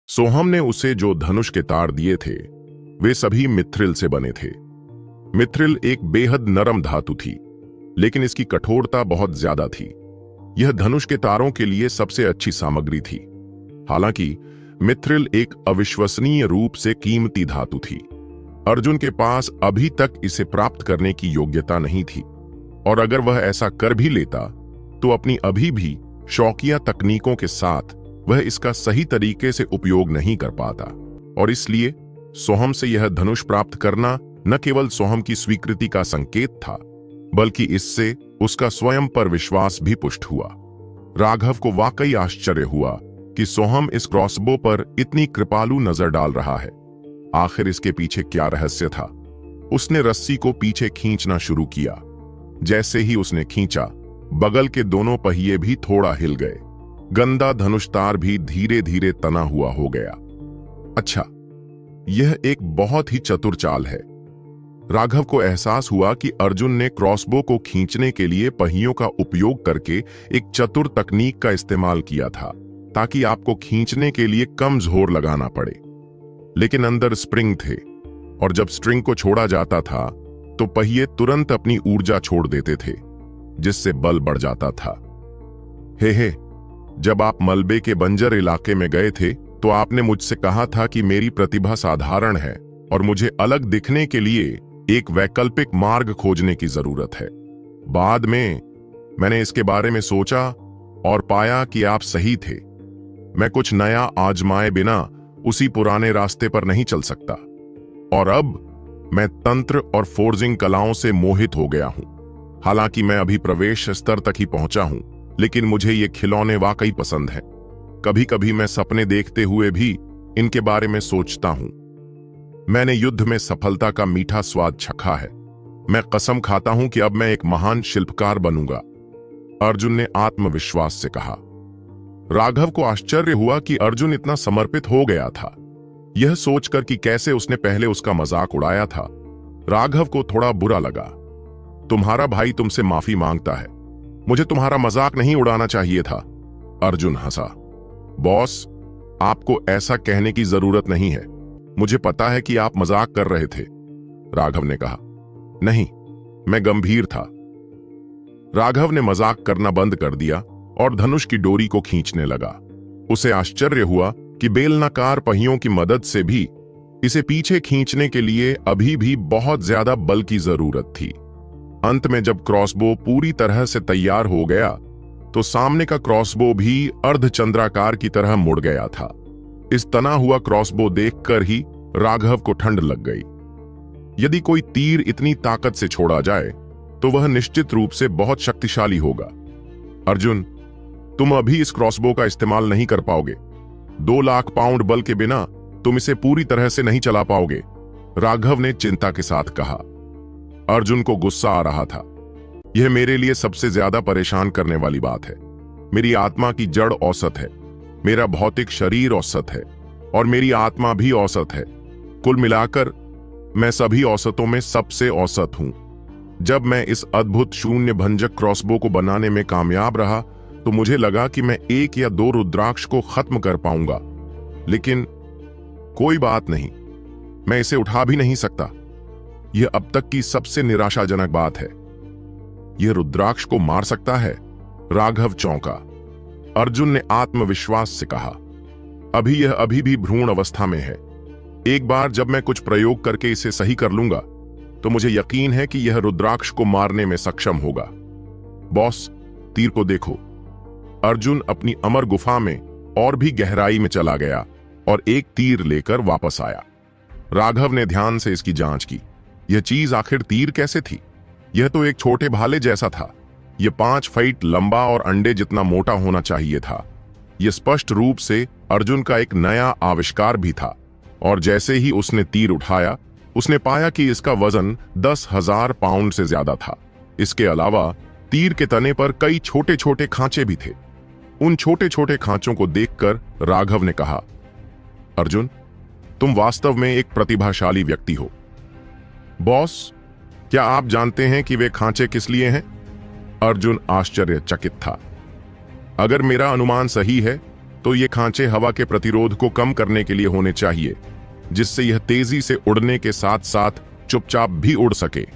सोहम ने उसे जो धनुष के तार दिए थे वे सभी मिथ्रिल से बने थे। मिथ्रिल एक बेहद नरम धातु थी, लेकिन इसकी कठोरता बहुत ज्यादा थी। यह धनुष के तारों के लिए सबसे अच्छी सामग्री थी। हालांकि मिथ्रिल एक अविश्वसनीय रूप से कीमती धातु थी। अर्जुन के पास अभी तक इसे प्राप्त करने की योग्यता नहीं थी, और अगर वह ऐसा कर भी लेता तो अपनी अभी भी शौकिया तकनीकों के साथ वह इसका सही तरीके से उपयोग नहीं कर पाता। और इसलिए सोहम से यह धनुष प्राप्त करना न केवल सोहम की स्वीकृति का संकेत था, बल्कि इससे उसका स्वयं पर विश्वास भी पुष्ट हुआ। राघव को वाकई आश्चर्य हुआ कि सोहम इस क्रॉसबो पर इतनी कृपालु नजर डाल रहा है। आखिर इसके पीछे क्या रहस्य था? उसने रस्सी को पीछे खींचना शुरू किया। जैसे ही उसने खींचा, बगल के दोनों पहिए भी थोड़ा हिल गए। गंदा धनुष तार भी धीरे धीरे तना हुआ हो गया। अच्छा, यह एक बहुत ही चतुर चाल है। राघव को एहसास हुआ कि अर्जुन ने क्रॉसबो को खींचने के लिए पहियों का उपयोग करके एक चतुर तकनीक का इस्तेमाल किया था, ताकि आपको खींचने के लिए कम जोर लगाना पड़े। लेकिन अंदर स्प्रिंग थे, और जब स्ट्रिंग को छोड़ा जाता था तो पहिए तुरंत अपनी ऊर्जा छोड़ देते थे, जिससे बल बढ़ जाता था। हे, जब आप मलबे के बंजर इलाके में गए थे तो आपने मुझसे कहा था कि मेरी प्रतिभा साधारण है और मुझे अलग दिखने के लिए एक वैकल्पिक मार्ग खोजने की जरूरत है। बाद में मैंने इसके बारे में सोचा और पाया कि आप सही थे। मैं कुछ नया आजमाए बिना उसी पुराने रास्ते पर नहीं चल सकता, और अब मैं तंत्र और फोर्जिंग कलाओं से मोहित हो गया हूं। हालांकि मैं अभी प्रवेश स्तर तक ही पहुंचा हूं, लेकिन मुझे ये खिलौने वाकई पसंद हैं। कभी कभी मैं सपने देखते हुए भी इनके बारे में सोचता हूं। मैंने युद्ध में सफलता का मीठा स्वाद चखा है। मैं कसम खाता हूं कि अब मैं एक महान शिल्पकार बनूंगा, अर्जुन ने आत्मविश्वास से कहा। राघव को आश्चर्य हुआ कि अर्जुन इतना समर्पित हो गया था। यह सोचकर कि कैसे उसने पहले उसका मजाक उड़ाया था, राघव को थोड़ा बुरा लगा। तुम्हारा भाई तुमसे माफी मांगता है। मुझे तुम्हारा मजाक नहीं उड़ाना चाहिए था, अर्जुन हंसा। बॉस, आपको ऐसा कहने की जरूरत नहीं है। मुझे पता है कि आप मजाक कर रहे थे, राघव ने कहा। नहीं, मैं गंभीर था। राघव ने मजाक करना बंद कर दिया और धनुष की डोरी को खींचने लगा। उसे आश्चर्य हुआ कि बेलनाकार पहियों की मदद से भी इसे पीछे खींचने के लिए अभी भी बहुत ज्यादा बल की जरूरत थी। अंत में जब क्रॉसबो पूरी तरह से तैयार हो गया तो सामने का क्रॉसबो भी अर्धचंद्राकार की तरह मुड़ गया था। इस तना हुआ क्रॉसबो देखकर ही राघव को ठंड लग गई। यदि कोई तीर इतनी ताकत से छोड़ा जाए तो वह निश्चित रूप से बहुत शक्तिशाली होगा। अर्जुन, तुम अभी इस क्रॉसबो का इस्तेमाल नहीं कर पाओगे। 2 लाख पाउंड बल के बिना तुम इसे पूरी तरह से नहीं चला पाओगे, राघव ने चिंता के साथ कहा। अर्जुन को गुस्सा आ रहा था। यह मेरे लिए सबसे ज्यादा परेशान करने वाली बात है। मेरी आत्मा की जड़ औसत है, मेरा भौतिक शरीर औसत है, और मेरी आत्मा भी औसत है। कुल मिलाकर मैं सभी औसतों में सबसे औसत हूं। जब मैं इस अद्भुत शून्य भंजक क्रॉसबो को बनाने में कामयाब रहा तो मुझे लगा कि मैं 1 या 2 रुद्राक्ष को खत्म कर पाऊंगा, लेकिन कोई बात नहीं, मैं इसे उठा भी नहीं सकता। यह अब तक की सबसे निराशाजनक बात है। यह रुद्राक्ष को मार सकता है, राघव चौंका। अर्जुन ने आत्मविश्वास से कहा। यह अभी भी भ्रूण अवस्था में है। एक बार जब मैं कुछ प्रयोग करके इसे सही कर लूंगा तो मुझे यकीन है कि यह रुद्राक्ष को मारने में सक्षम होगा। बॉस, तीर को देखो। अर्जुन अपनी अमर गुफा में और भी गहराई में चला गया और एक तीर लेकर वापस आया। राघव ने ध्यान से इसकी जांच की। यह चीज आखिर तीर कैसे थी? यह तो एक छोटे भाले जैसा था। यह 5 फीट लंबा और अंडे जितना मोटा होना चाहिए था। यह स्पष्ट रूप से अर्जुन का एक नया आविष्कार भी था, और जैसे ही उसने तीर उठाया उसने पाया कि इसका वजन 10,000 पाउंड से ज्यादा था। इसके अलावा तीर के तने पर कई छोटे छोटे खांचे भी थे। उन छोटे छोटे खांचों को देखकर राघव ने कहा, अर्जुन, तुम वास्तव में एक प्रतिभाशाली व्यक्ति हो। बॉस, क्या आप जानते हैं कि वे खांचे किस लिए हैं? अर्जुन आश्चर्यचकित था। अगर मेरा अनुमान सही है तो ये खांचे हवा के प्रतिरोध को कम करने के लिए होने चाहिए, जिससे यह तेजी से उड़ने के साथ साथ चुपचाप भी उड़ सके।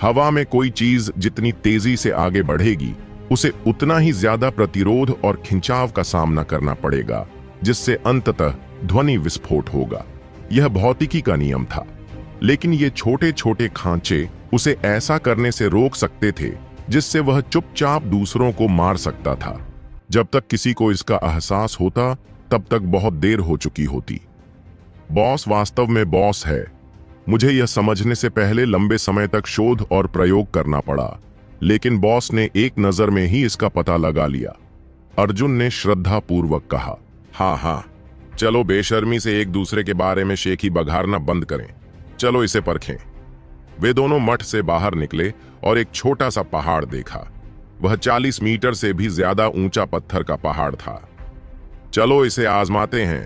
हवा में कोई चीज जितनी तेजी से आगे बढ़ेगी, उसे उतना ही ज्यादा प्रतिरोध और खिंचाव का सामना करना पड़ेगा, जिससे अंततः ध्वनि विस्फोट होगा। यह भौतिकी का नियम था, लेकिन ये छोटे छोटे खांचे उसे ऐसा करने से रोक सकते थे जिससे वह चुपचाप दूसरों को मार सकता था। जब तक किसी को इसका एहसास होता, तब तक बहुत देर हो चुकी होती। बॉस वास्तव में बॉस है। मुझे यह समझने से पहले लंबे समय तक शोध और प्रयोग करना पड़ा, लेकिन बॉस ने एक नजर में ही इसका पता लगा लिया। अर्जुन ने श्रद्धापूर्वक कहा, हाँ हाँ, चलो बेशर्मी से एक दूसरे के बारे में शेखी बघारना बंद करें। चलो इसे परखें। वे दोनों मठ से बाहर निकले और एक छोटा सा पहाड़ देखा। वह 40 मीटर से भी ज्यादा ऊंचा पत्थर का पहाड़ था। चलो इसे आजमाते हैं।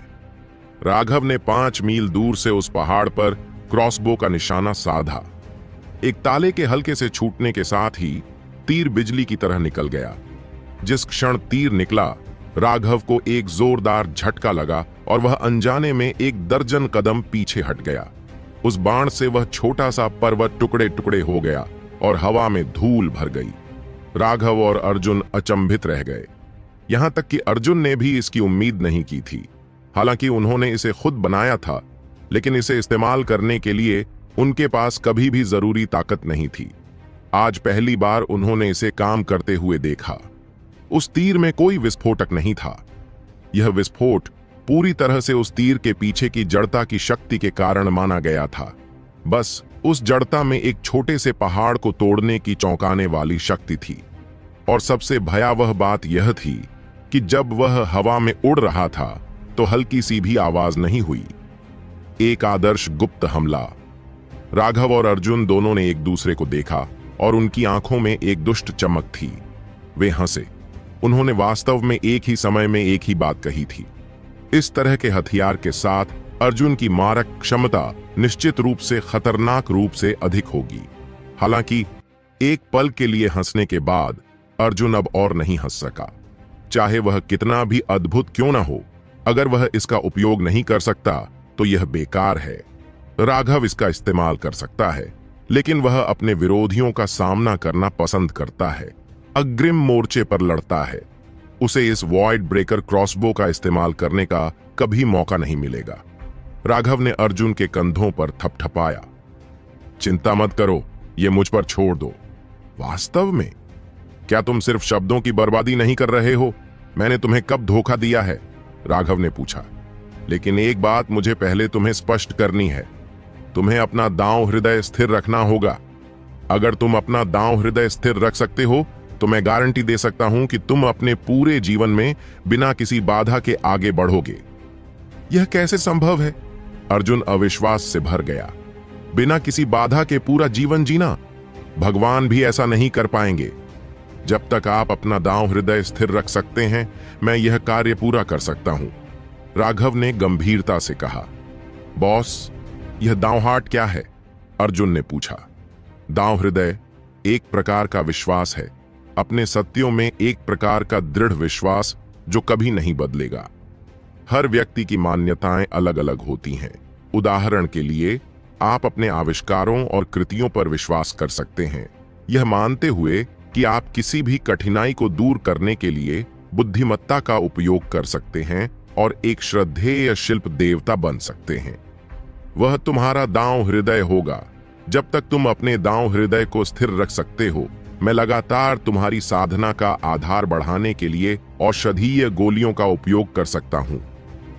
राघव ने 5 मील दूर से उस पहाड़ पर क्रॉसबो का निशाना साधा। एक ताले के हल्के से छूटने के साथ ही तीर बिजली की तरह निकल गया। जिस क्षण तीर निकला, राघव को एक जोरदार झटका लगा और वह अनजाने में 1 दर्जन कदम पीछे हट गया। उस बाण से वह छोटा सा पर्वत टुकड़े टुकड़े हो गया और हवा में धूल भर गई। राघव और अर्जुन अचंभित रह गए। यहां तक कि अर्जुन ने भी इसकी उम्मीद नहीं की थी। हालांकि उन्होंने इसे खुद बनाया था, लेकिन इसे इस्तेमाल करने के लिए उनके पास कभी भी जरूरी ताकत नहीं थी। आज पहली बार उन्होंने इसे काम करते हुए देखा। उस तीर में कोई विस्फोटक नहीं था। यह विस्फोट पूरी तरह से उस तीर के पीछे की जड़ता की शक्ति के कारण माना गया था। बस उस जड़ता में एक छोटे से पहाड़ को तोड़ने की चौंकाने वाली शक्ति थी। और सबसे भयावह बात यह थी कि जब वह हवा में उड़ रहा था तो हल्की सी भी आवाज नहीं हुई। एक आदर्श गुप्त हमला। राघव और अर्जुन दोनों ने एक दूसरे को देखा और उनकी आंखों में एक दुष्ट चमक थी। वे हंसे। उन्होंने वास्तव में एक ही समय में एक ही बात कही थी। इस तरह के हथियार के साथ अर्जुन की मारक क्षमता निश्चित रूप से खतरनाक रूप से अधिक होगी। हालांकि एक पल के लिए हंसने के बाद अर्जुन अब और नहीं हंस सका। चाहे वह कितना भी अद्भुत क्यों ना हो, अगर वह इसका उपयोग नहीं कर सकता तो यह बेकार है। राघव इसका इस्तेमाल कर सकता है, लेकिन वह अपने विरोधियों का सामना करना पसंद करता है, अग्रिम मोर्चे पर लड़ता है। उसे इस वॉइड ब्रेकर क्रॉसबो का इस्तेमाल करने का कभी मौका नहीं मिलेगा। राघव ने अर्जुन के कंधों पर थपथपाया। चिंता मत करो, ये मुझ पर छोड़ दो। वास्तव में क्या तुम सिर्फ शब्दों की बर्बादी नहीं कर रहे हो? मैंने तुम्हें कब धोखा दिया है? राघव ने पूछा। लेकिन एक बात मुझे पहले तुम्हें स्पष्ट करनी है। तुम्हें अपना दांव हृदय स्थिर रखना होगा। अगर तुम अपना दांव हृदय स्थिर रख सकते हो तो मैं गारंटी दे सकता हूं कि तुम अपने पूरे जीवन में बिना किसी बाधा के आगे बढ़ोगे। यह कैसे संभव है? अर्जुन अविश्वास से भर गया। बिना किसी बाधा के पूरा जीवन जीना? भगवान भी ऐसा नहीं कर पाएंगे। जब तक आप अपना दांव हृदय स्थिर रख सकते हैं, मैं यह कार्य पूरा कर सकता हूं। राघव ने गंभीरता से कहा। बॉस, यह दांवहाट क्या है? अर्जुन ने पूछा। दांव हृदय एक प्रकार का विश्वास है, अपने सत्यों में एक प्रकार का दृढ़ विश्वास जो कभी नहीं बदलेगा। हर व्यक्ति की मान्यताएं अलग अलग होती हैं। उदाहरण के लिए, आप अपने आविष्कारों और कृतियों पर विश्वास कर सकते हैं, यह मानते हुए कि आप किसी भी कठिनाई को दूर करने के लिए बुद्धिमत्ता का उपयोग कर सकते हैं और एक श्रद्धेय शिल्प देवता बन सकते हैं। वह तुम्हारा दांव हृदय होगा। जब तक तुम अपने दांव हृदय को स्थिर रख सकते हो, मैं लगातार तुम्हारी साधना का आधार बढ़ाने के लिए औषधीय गोलियों का उपयोग कर सकता हूं।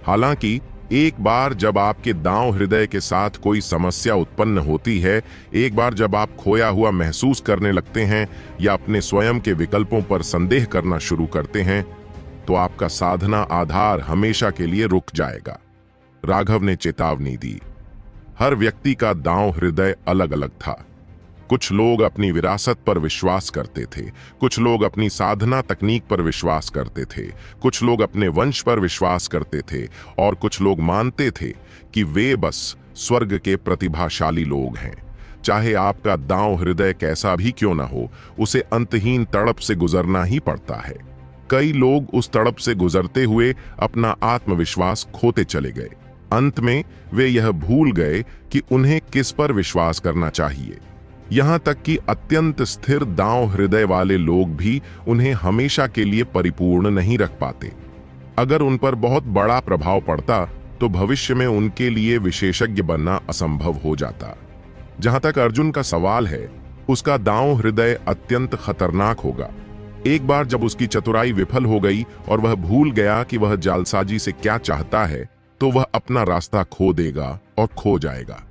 हालांकि एक बार जब आपके दांव हृदय के साथ कोई समस्या उत्पन्न होती है, एक बार जब आप खोया हुआ महसूस करने लगते हैं या अपने स्वयं के विकल्पों पर संदेह करना शुरू करते हैं, तो आपका साधना आधार हमेशा के लिए रुक जाएगा। राघव ने चेतावनी दी। हर व्यक्ति का दांव हृदय अलग अलग था। कुछ लोग अपनी विरासत पर विश्वास करते थे, कुछ लोग अपनी साधना तकनीक पर विश्वास करते थे, कुछ लोग अपने वंश पर विश्वास करते थे और कुछ लोग मानते थे कि वे बस स्वर्ग के प्रतिभाशाली लोग हैं। चाहे आपका दांव हृदय कैसा भी क्यों ना हो, उसे अंतहीन तड़प से गुजरना ही पड़ता है। कई लोग उस तड़प से गुजरते हुए अपना आत्मविश्वास खोते चले गए। अंत में वे यह भूल गए कि उन्हें किस पर विश्वास करना चाहिए। यहां तक कि अत्यंत स्थिर दांव हृदय वाले लोग भी उन्हें हमेशा के लिए परिपूर्ण नहीं रख पाते। अगर उन पर बहुत बड़ा प्रभाव पड़ता तो भविष्य में उनके लिए विशेषज्ञ बनना असंभव हो जाता। जहां तक अर्जुन का सवाल है, उसका दांव हृदय अत्यंत खतरनाक होगा। एक बार जब उसकी चतुराई विफल हो गई और वह भूल गया कि वह जालसाजी से क्या चाहता है, तो वह अपना रास्ता खो देगा और खो जाएगा।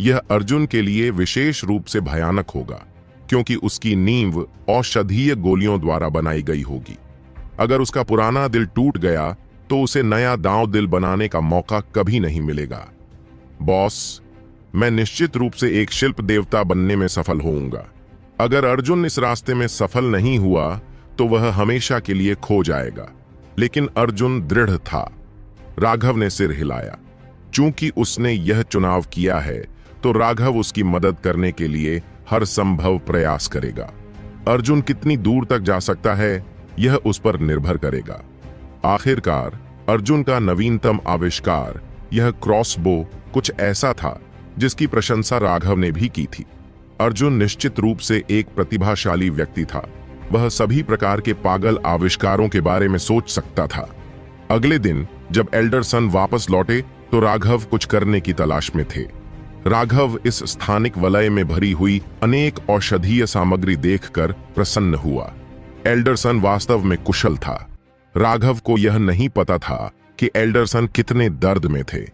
यह अर्जुन के लिए विशेष रूप से भयानक होगा, क्योंकि उसकी नींव औषधीय गोलियों द्वारा बनाई गई होगी। अगर उसका पुराना दिल टूट गया तो उसे नया दांव दिल बनाने का मौका कभी नहीं मिलेगा। बॉस, मैं निश्चित रूप से एक शिल्प देवता बनने में सफल होऊंगा। अगर अर्जुन इस रास्ते में सफल नहीं हुआ तो वह हमेशा के लिए खो जाएगा। लेकिन अर्जुन दृढ़ था। राघव ने सिर हिलाया। चूंकि उसने यह चुनाव किया है तो राघव उसकी मदद करने के लिए हर संभव प्रयास करेगा। अर्जुन कितनी दूर तक जा सकता है यह उस पर निर्भर करेगा। आखिरकार अर्जुन का नवीनतम आविष्कार, यह क्रॉसबो, कुछ ऐसा था जिसकी प्रशंसा राघव ने भी की थी। अर्जुन निश्चित रूप से एक प्रतिभाशाली व्यक्ति था। वह सभी प्रकार के पागल आविष्कारों के बारे में सोच सकता था। अगले दिन जब एल्डरसन वापस लौटे तो राघव कुछ करने की तलाश में थे। राघव इस स्थानिक वलय में भरी हुई अनेक औषधीय सामग्री देखकर प्रसन्न हुआ। एल्डरसन वास्तव में कुशल था। राघव को यह नहीं पता था कि एल्डरसन कितने दर्द में थे।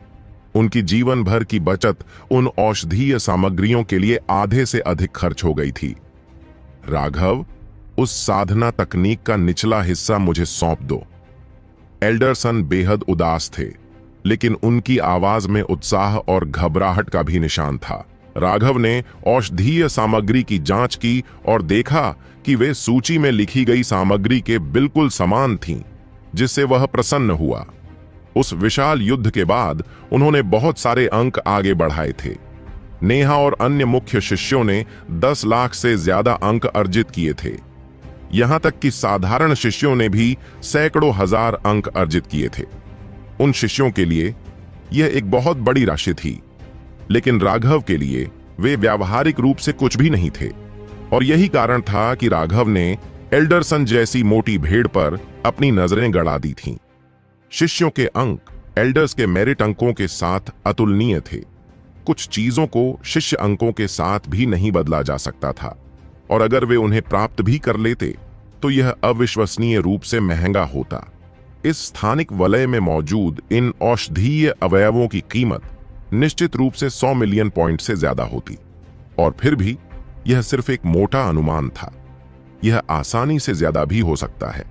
उनकी जीवन भर की बचत उन औषधीय सामग्रियों के लिए आधे से अधिक खर्च हो गई थी। राघव, उस साधना तकनीक का निचला हिस्सा मुझे सौंप दो। एल्डरसन बेहद उदास थे, लेकिन उनकी आवाज में उत्साह और घबराहट का भी निशान था। राघव ने औषधीय सामग्री की जांच की और देखा कि वे सूची में लिखी गई सामग्री के बिल्कुल समान थीं, जिससे वह प्रसन्न हुआ। उस विशाल युद्ध के बाद उन्होंने बहुत सारे अंक आगे बढ़ाए थे। नेहा और अन्य मुख्य शिष्यों ने 10 लाख से ज्यादा अंक अर्जित किए थे। यहां तक कि साधारण शिष्यों ने भी सैकड़ों हजार अंक अर्जित किए थे। उन शिष्यों के लिए यह एक बहुत बड़ी राशि थी, लेकिन राघव के लिए वे व्यावहारिक रूप से कुछ भी नहीं थे। और यही कारण था कि राघव ने एल्डरसन जैसी मोटी भेड़ पर अपनी नजरें गड़ा दी थीं। शिष्यों के अंक एल्डर्स के मेरिट अंकों के साथ अतुलनीय थे। कुछ चीजों को शिष्य अंकों के साथ भी नहीं बदला जा सकता था, और अगर वे उन्हें प्राप्त भी कर लेते तो यह अविश्वसनीय रूप से महंगा होता। इस स्थानिक वलय में मौजूद इन औषधीय अवयवों की कीमत निश्चित रूप से 100 मिलियन पॉइंट से ज्यादा होती, और फिर भी यह सिर्फ एक मोटा अनुमान था। यह आसानी से ज्यादा भी हो सकता है।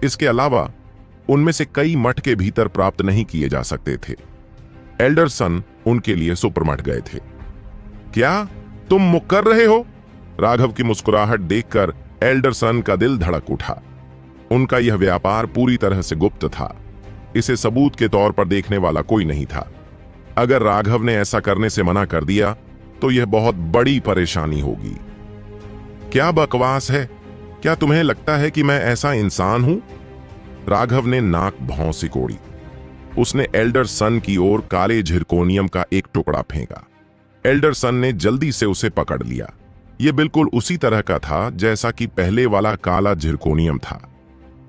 इसके अलावा उनमें से कई मठ के भीतर प्राप्त नहीं किए जा सकते थे। एल्डरसन उनके लिए सुपरमठ गए थे। क्या तुम मुकर रहे हो? राघव की मुस्कुराहट देखकर एल्डरसन का दिल धड़क उठा। उनका यह व्यापार पूरी तरह से गुप्त था। इसे सबूत के तौर पर देखने वाला कोई नहीं था। अगर राघव ने ऐसा करने से मना कर दिया तो यह बहुत बड़ी परेशानी होगी। क्या बकवास है? क्या तुम्हें लगता है कि मैं ऐसा इंसान हूं? राघव ने नाक भौं सिकोड़ी। उसने एल्डरसन की ओर काले झिरकोनियम का एक टुकड़ा फेंका। एल्डरसन ने जल्दी से उसे पकड़ लिया। यह बिल्कुल उसी तरह का था जैसा कि पहले वाला काला झिरकोनियम था।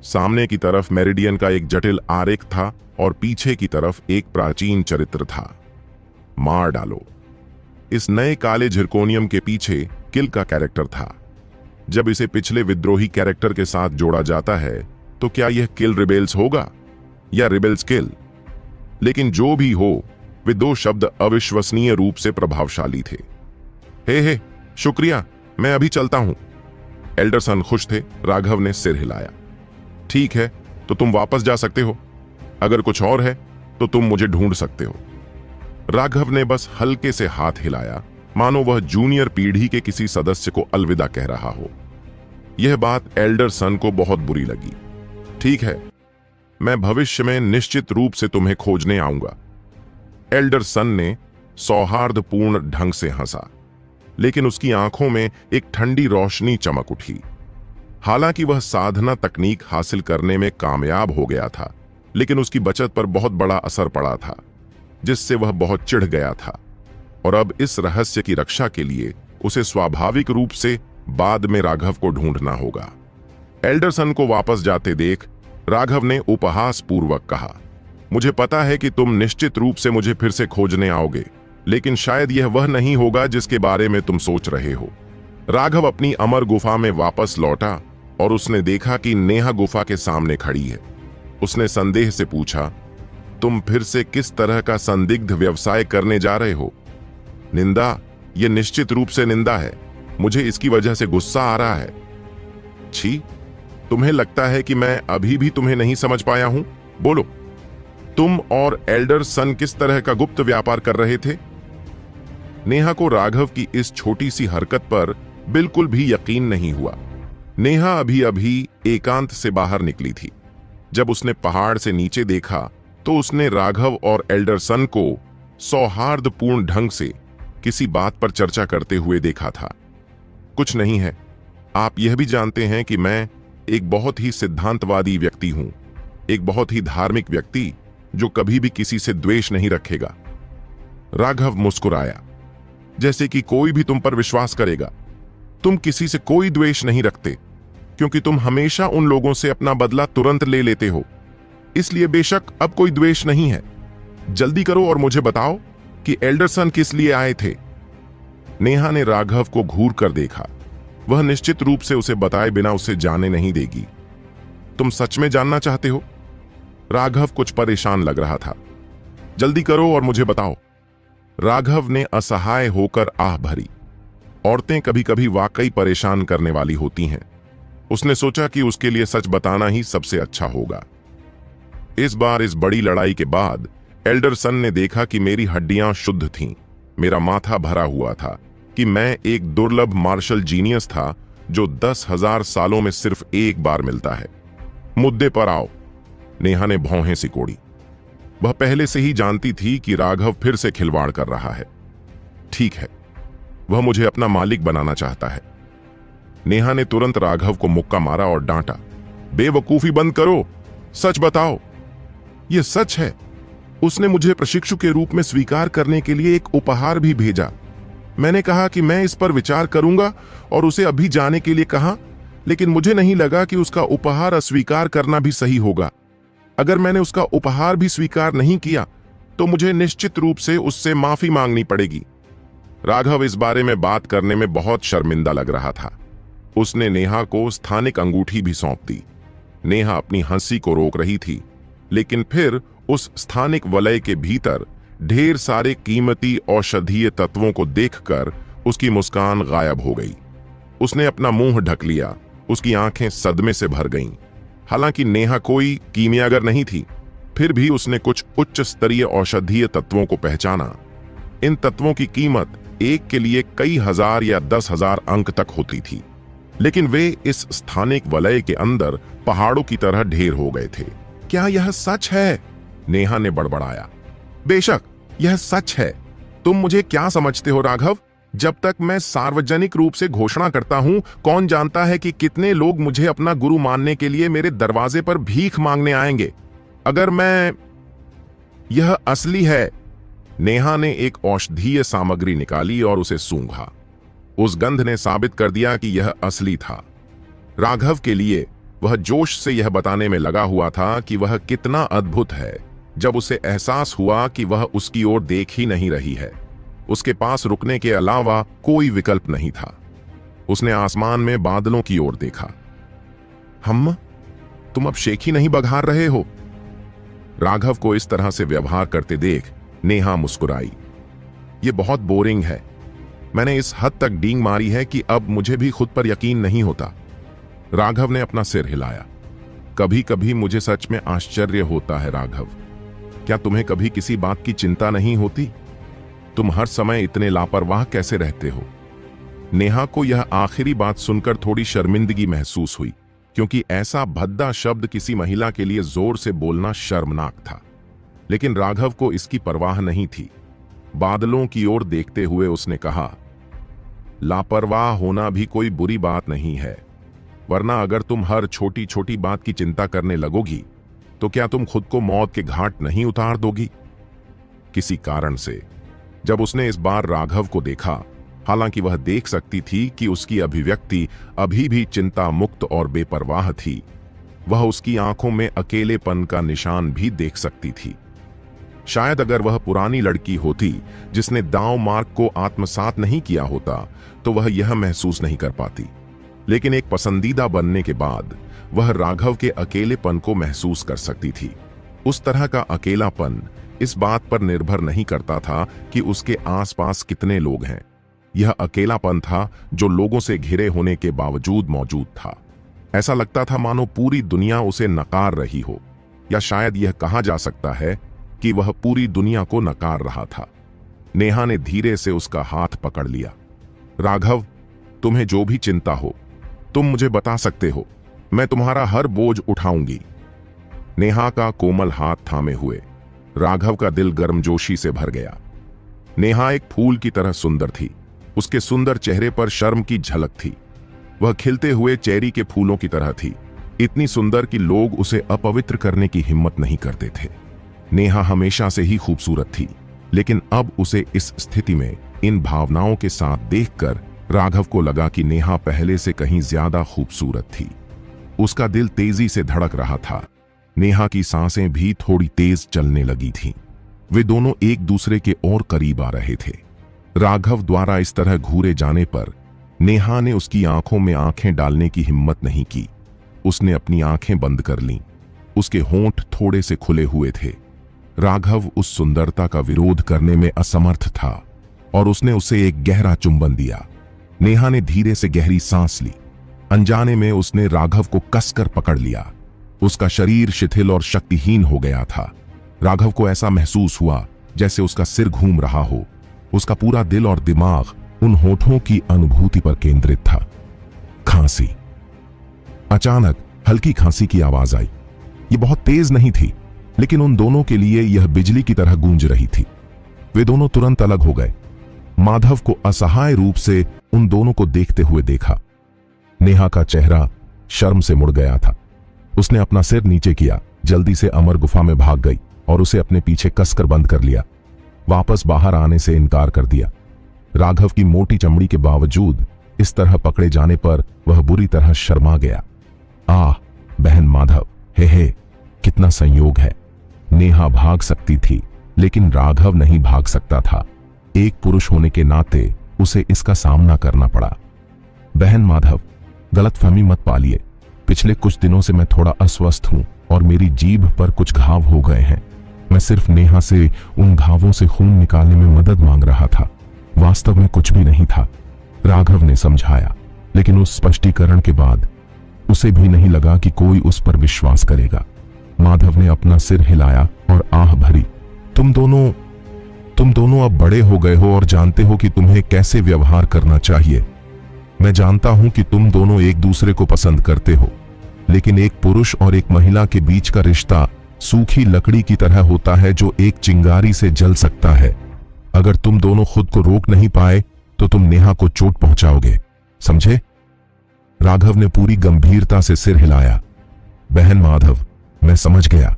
सामने की तरफ मेरिडियन का एक जटिल आरेख था और पीछे की तरफ एक प्राचीन चरित्र था। मार डालो। इस नए काले झिरकोनियम के पीछे किल का कैरेक्टर था। जब इसे पिछले विद्रोही कैरेक्टर के साथ जोड़ा जाता है तो क्या यह किल रिबेल्स होगा या रिबेल्स किल? लेकिन जो भी हो, वे दो शब्द अविश्वसनीय रूप से प्रभावशाली थे। हे शुक्रिया, मैं अभी चलता हूं। एल्डरसन खुश थे। राघव ने सिर हिलाया। ठीक है, तो तुम वापस जा सकते हो। अगर कुछ और है तो तुम मुझे ढूंढ सकते हो। राघव ने बस हल्के से हाथ हिलाया, मानो वह जूनियर पीढ़ी के किसी सदस्य को अलविदा कह रहा हो। यह बात एल्डरसन को बहुत बुरी लगी। ठीक है, मैं भविष्य में निश्चित रूप से तुम्हें खोजने आऊंगा। एल्डरसन ने सौहार्दपूर्ण ढंग से हंसा, लेकिन उसकी आंखों में एक ठंडी रोशनी चमक उठी। हालांकि वह साधना तकनीक हासिल करने में कामयाब हो गया था, लेकिन उसकी बचत पर बहुत बड़ा असर पड़ा था, जिससे वह बहुत चिढ़ गया था। और अब इस रहस्य की रक्षा के लिए उसे स्वाभाविक रूप से बाद में राघव को ढूंढना होगा। एल्डरसन को वापस जाते देख राघव ने उपहास पूर्वक कहा, मुझे पता है कि तुम निश्चित रूप से मुझे फिर से खोजने आओगे, लेकिन शायद यह वह नहीं होगा जिसके बारे में तुम सोच रहे हो। राघव अपनी अमर गुफा में वापस लौटा और उसने देखा कि नेहा गुफा के सामने खड़ी है। उसने संदेह से पूछा, तुम फिर से किस तरह का संदिग्ध व्यवसाय करने जा रहे हो? निंदा? यह निश्चित रूप से निंदा है। मुझे इसकी वजह से गुस्सा आ रहा है। छी, तुम्हें लगता है कि मैं अभी भी तुम्हें नहीं समझ पाया हूं? बोलो, तुम और एल्डरसन किस तरह का गुप्त व्यापार कर रहे थे? नेहा को राघव की इस छोटी सी हरकत पर बिल्कुल भी यकीन नहीं हुआ। नेहा अभी अभी एकांत से बाहर निकली थी। जब उसने पहाड़ से नीचे देखा तो उसने राघव और एल्डरसन को सौहार्दपूर्ण ढंग से किसी बात पर चर्चा करते हुए देखा था। कुछ नहीं है, आप यह भी जानते हैं कि मैं एक बहुत ही सिद्धांतवादी व्यक्ति हूं, एक बहुत ही धार्मिक व्यक्ति जो कभी भी किसी से द्वेष नहीं रखेगा। राघव मुस्कुराया, जैसे कि कोई भी तुम पर विश्वास करेगा। तुम किसी से कोई द्वेष नहीं रखते, क्योंकि तुम हमेशा उन लोगों से अपना बदला तुरंत ले लेते हो। इसलिए बेशक अब कोई द्वेष नहीं है। जल्दी करो और मुझे बताओ कि एल्डरसन किस लिए आए थे। नेहा ने राघव को घूर कर देखा। वह निश्चित रूप से उसे बताए बिना उसे जाने नहीं देगी। तुम सच में जानना चाहते हो? राघव कुछ परेशान लग रहा था। जल्दी करो और मुझे बताओ। राघव ने असहाय होकर आह भरी। औरतें कभी कभी वाकई परेशान करने वाली होती हैं। उसने सोचा कि उसके लिए सच बताना ही सबसे अच्छा होगा। इस बार इस बड़ी लड़ाई के बाद एल्डरसन ने देखा कि मेरी हड्डियां शुद्ध थीं। मेरा माथा भरा हुआ था कि मैं एक दुर्लभ मार्शल जीनियस था जो 10,000 सालों में सिर्फ एक बार मिलता है। मुद्दे पर आओ। नेहा ने भौहें सिकोड़ी। वह पहले से ही जानती थी कि राघव फिर से खिलवाड़ कर रहा है। ठीक है, वह मुझे अपना मालिक बनाना चाहता है। नेहा ने तुरंत राघव को मुक्का मारा और डांटा, बेवकूफी बंद करो, सच बताओ। यह सच है। उसने मुझे प्रशिक्षु के रूप में स्वीकार करने के लिए एक उपहार भी भेजा। मैंने कहा कि मैं इस पर विचार करूंगा और उसे अभी जाने के लिए कहा, लेकिन मुझे नहीं लगा कि उसका उपहार अस्वीकार करना भी सही होगा। अगर मैंने उसका उपहार भी स्वीकार नहीं किया तो मुझे निश्चित रूप से उससे माफी मांगनी पड़ेगी। राघव इस बारे में बात करने में बहुत शर्मिंदा लग रहा था। उसने नेहा को स्थानिक अंगूठी भी सौंप दी। नेहा अपनी हंसी को रोक रही थी, लेकिन फिर उस स्थानिक वलय के भीतर ढेर सारे कीमती औषधीय तत्वों को देखकर उसकी मुस्कान गायब हो गई। उसने अपना मुंह ढक लिया। उसकी आंखें सदमे से भर गईं। हालांकि नेहा कोई कीमियागर नहीं थी, फिर भी उसने कुछ उच्च स्तरीय औषधीय तत्वों को पहचाना। इन तत्वों की कीमत एक के लिए कई हजार या 10,000 अंक तक होती थी, लेकिन वे इस स्थानिक वलय के अंदर पहाड़ों की तरह ढेर हो गए थे। क्या यह सच है? नेहा ने बड़बड़ाया। बेशक यह सच है। तुम मुझे क्या समझते हो राघव? जब तक मैं सार्वजनिक रूप से घोषणा करता हूं, कौन जानता है कि कितने लोग मुझे अपना गुरु मानने के लिए मेरे दरवाजे पर भीख मांगने आएंगे। अगर मैं... यह असली है। नेहा ने एक औषधीय सामग्री निकाली और उसे सूंघा। उस गंध ने साबित कर दिया कि यह असली था। राघव के लिए वह जोश से यह बताने में लगा हुआ था कि वह कितना अद्भुत है, जब उसे एहसास हुआ कि वह उसकी ओर देख ही नहीं रही है। उसके पास रुकने के अलावा कोई विकल्प नहीं था। उसने आसमान में बादलों की ओर देखा। हम, तुम अब शेखी नहीं बघार रहे हो? राघव को इस तरह से व्यवहार करते देख नेहा मुस्कुराई। यह बहुत बोरिंग है। मैंने इस हद तक डींग मारी है कि अब मुझे भी खुद पर यकीन नहीं होता। राघव ने अपना सिर हिलाया। कभी कभी मुझे सच में आश्चर्य होता है राघव। क्या तुम्हें कभी किसी बात की चिंता नहीं होती? तुम हर समय इतने लापरवाह कैसे रहते हो? नेहा को यह आखिरी बात सुनकर थोड़ी शर्मिंदगी महसूस हुई, क्योंकि ऐसा भद्दा शब्द किसी महिला के लिए जोर से बोलना शर्मनाक था। लेकिन राघव को इसकी परवाह नहीं थी। बादलों की ओर देखते हुए उसने कहा, लापरवाह होना भी कोई बुरी बात नहीं है। वरना अगर तुम हर छोटी छोटी बात की चिंता करने लगोगी तो क्या तुम खुद को मौत के घाट नहीं उतार दोगी? किसी कारण से जब उसने इस बार राघव को देखा, हालांकि वह देख सकती थी कि उसकी अभिव्यक्ति अभी भी चिंता मुक्त और बेपरवाह थी, वह उसकी आंखों में अकेलेपन का निशान भी देख सकती थी। शायद अगर वह पुरानी लड़की होती जिसने दांव मार्ग को आत्मसात नहीं किया होता तो वह यह महसूस नहीं कर पाती, लेकिन एक पसंदीदा बनने के बाद वह राघव के अकेलेपन को महसूस कर सकती थी। उस तरह का अकेलापन इस बात पर निर्भर नहीं करता था कि उसके आसपास कितने लोग हैं। यह अकेलापन था जो लोगों से घिरे होने के बावजूद मौजूद था। ऐसा लगता था मानो पूरी दुनिया उसे नकार रही हो, या शायद यह कहा जा सकता है कि वह पूरी दुनिया को नकार रहा था। नेहा ने धीरे से उसका हाथ पकड़ लिया। राघव, तुम्हें जो भी चिंता हो तुम मुझे बता सकते हो, मैं तुम्हारा हर बोझ उठाऊंगी। नेहा का कोमल हाथ थामे हुए राघव का दिल गर्मजोशी से भर गया। नेहा एक फूल की तरह सुंदर थी। उसके सुंदर चेहरे पर शर्म की झलक थी। वह खिलते हुए चेरी के फूलों की तरह थी, इतनी सुंदर कि लोग उसे अपवित्र करने की हिम्मत नहीं करते थे। नेहा हमेशा से ही खूबसूरत थी, लेकिन अब उसे इस स्थिति में इन भावनाओं के साथ देखकर राघव को लगा कि नेहा पहले से कहीं ज्यादा खूबसूरत थी। उसका दिल तेजी से धड़क रहा था। नेहा की सांसें भी थोड़ी तेज चलने लगी थीं। वे दोनों एक दूसरे के और करीब आ रहे थे। राघव द्वारा इस तरह घूरे जाने पर नेहा ने उसकी आंखों में आंखें डालने की हिम्मत नहीं की। उसने अपनी आंखें बंद कर लीं। उसके होंठ थोड़े से खुले हुए थे। राघव उस सुंदरता का विरोध करने में असमर्थ था और उसने उसे एक गहरा चुंबन दिया। नेहा ने धीरे से गहरी सांस ली। अनजाने में उसने राघव को कसकर पकड़ लिया। उसका शरीर शिथिल और शक्तिहीन हो गया था। राघव को ऐसा महसूस हुआ जैसे उसका सिर घूम रहा हो। उसका पूरा दिल और दिमाग उन होठों की अनुभूति पर केंद्रित था। खांसी। अचानक हल्की खांसी की आवाज आई। ये बहुत तेज नहीं थी, लेकिन उन दोनों के लिए यह बिजली की तरह गूंज रही थी। वे दोनों तुरंत अलग हो गए। माधव को असहाय रूप से उन दोनों को देखते हुए देखा। नेहा का चेहरा शर्म से मुड़ गया था। उसने अपना सिर नीचे किया, जल्दी से अमर गुफा में भाग गई और उसे अपने पीछे कसकर बंद कर लिया। वापस बाहर आने से इनकार कर दिया। राघव की मोटी चमड़ी के बावजूद इस तरह पकड़े जाने पर वह बुरी तरह शर्मा गया। आह बहन माधव, हे कितना संयोग है। नेहा भाग सकती थी, लेकिन राघव नहीं भाग सकता था। एक पुरुष होने के नाते उसे इसका सामना करना पड़ा। बहन माधव, गलतफहमी मत पालिए। पिछले कुछ दिनों से मैं थोड़ा अस्वस्थ हूं और मेरी जीभ पर कुछ घाव हो गए हैं। मैं सिर्फ नेहा से उन घावों से खून निकालने में मदद मांग रहा था। वास्तव में कुछ भी नहीं था, राघव ने समझाया। लेकिन उस स्पष्टीकरण के बाद उसे भी नहीं लगा कि कोई उस पर विश्वास करेगा। माधव ने अपना सिर हिलाया और आह भरी। तुम दोनों अब बड़े हो गए हो और जानते हो कि तुम्हें कैसे व्यवहार करना चाहिए। मैं जानता हूं कि तुम दोनों एक दूसरे को पसंद करते हो, लेकिन एक पुरुष और एक महिला के बीच का रिश्ता सूखी लकड़ी की तरह होता है जो एक चिंगारी से जल सकता है। अगर तुम दोनों खुद को रोक नहीं पाए तो तुम नेहा को चोट पहुंचाओगे, समझे? राघव ने पूरी गंभीरता से सिर हिलाया। बहन माधव, मैं समझ गया।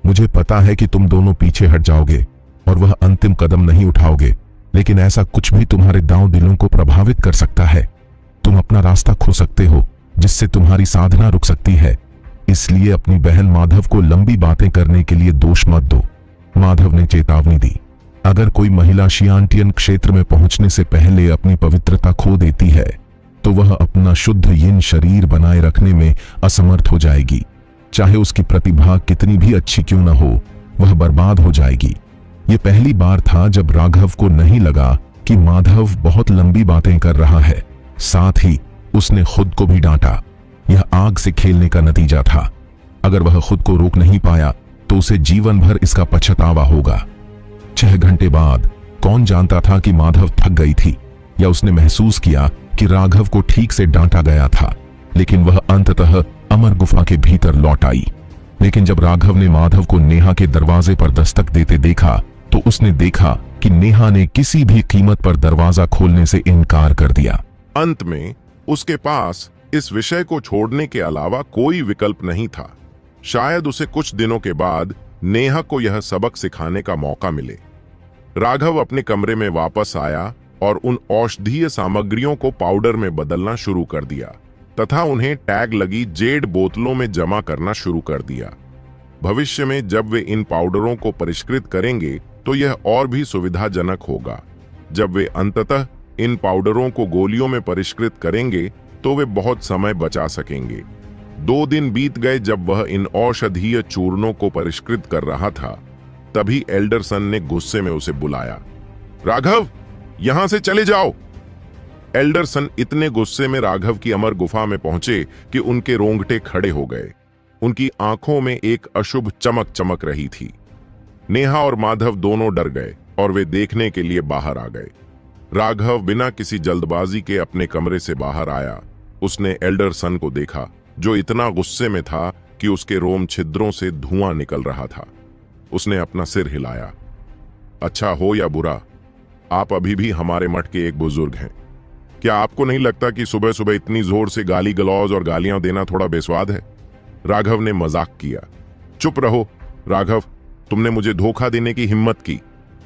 मुझे पता है कि तुम दोनों पीछे हट जाओगे और वह अंतिम कदम नहीं उठाओगे, लेकिन ऐसा कुछ भी तुम्हारे दांव दिलों को प्रभावित कर सकता है। तुम अपना रास्ता खो सकते हो, जिससे तुम्हारी साधना रुक सकती है। इसलिए अपनी बहन माधव को लंबी बातें करने के लिए दोष मत दो। माधव ने चेतावनी दी। अगर कोई महिला शियांटियन क्षेत्र में पहुंचने से पहले अपनी पवित्रता खो देती है तो वह अपना शुद्ध यिन शरीर बनाए रखने में असमर्थ हो जाएगी। चाहे उसकी प्रतिभा कितनी भी अच्छी क्यों न हो, वह बर्बाद हो जाएगी। यह पहली बार था जब राघव को नहीं लगा कि माधव बहुत लंबी बातें कर रहा है। साथ ही उसने खुद को भी डांटा। यह आग से खेलने का नतीजा था। अगर वह खुद को रोक नहीं पाया तो उसे जीवन भर इसका पछतावा होगा। 6 घंटे बाद कौन जानता था कि माधव थक गई थी, या उसने महसूस किया कि राघव को ठीक से डांटा गया था। लेकिन वह अंततः अमर गुफा के भीतर लौट आई। लेकिन जब राघव ने माधव को नेहा के दरवाजे पर दस्तक देते देखा तो उसने देखा कि नेहा ने किसी भी कीमत पर दरवाजा खोलने से इनकार कर दिया। अंत में उसके पास इस विषय को छोड़ने के अलावा कोई विकल्प नहीं था। शायद उसे कुछ दिनों के बाद नेहा को यह सबक सिखाने का मौका मिले। राघव अपने कमरे में वापस आया और उन औषधीय सामग्रियों को पाउडर में बदलना शुरू कर दिया तथा उन्हें टैग लगी जेड बोतलों में जमा करना शुरू कर दिया। भविष्य में जब वे इन पाउडरों को परिष्कृत करेंगे तो यह और भी सुविधाजनक होगा। जब वे अंततः इन पाउडरों को गोलियों में परिष्कृत करेंगे तो वे बहुत समय बचा सकेंगे। 2 दिन बीत गए जब वह इन औषधीय चूर्णों को परिष्कृत कर रहा था। तभी एल्डरसन ने गुस्से में उसे बुलाया। राघव, यहां से चले जाओ। एल्डरसन इतने गुस्से में राघव की अमर गुफा में पहुंचे कि उनके रोंगटे खड़े हो गए। उनकी आंखों में एक अशुभ चमक चमक रही थी। नेहा और माधव दोनों डर गए और वे देखने के लिए बाहर आ गए। राघव बिना किसी जल्दबाजी के अपने कमरे से बाहर आया। उसने एल्डरसन को देखा, जो इतना गुस्से में था कि उसके रोम छिद्रों से धुआं निकल रहा था। उसने अपना सिर हिलाया। अच्छा हो या बुरा, आप अभी भी हमारे मठ के एक बुजुर्ग हैं। क्या आपको नहीं लगता कि सुबह सुबह इतनी जोर से गाली गलौज और गालियां देना थोड़ा बेस्वाद है? राघव ने मजाक किया। चुप रहो राघव, तुमने मुझे धोखा देने की हिम्मत की।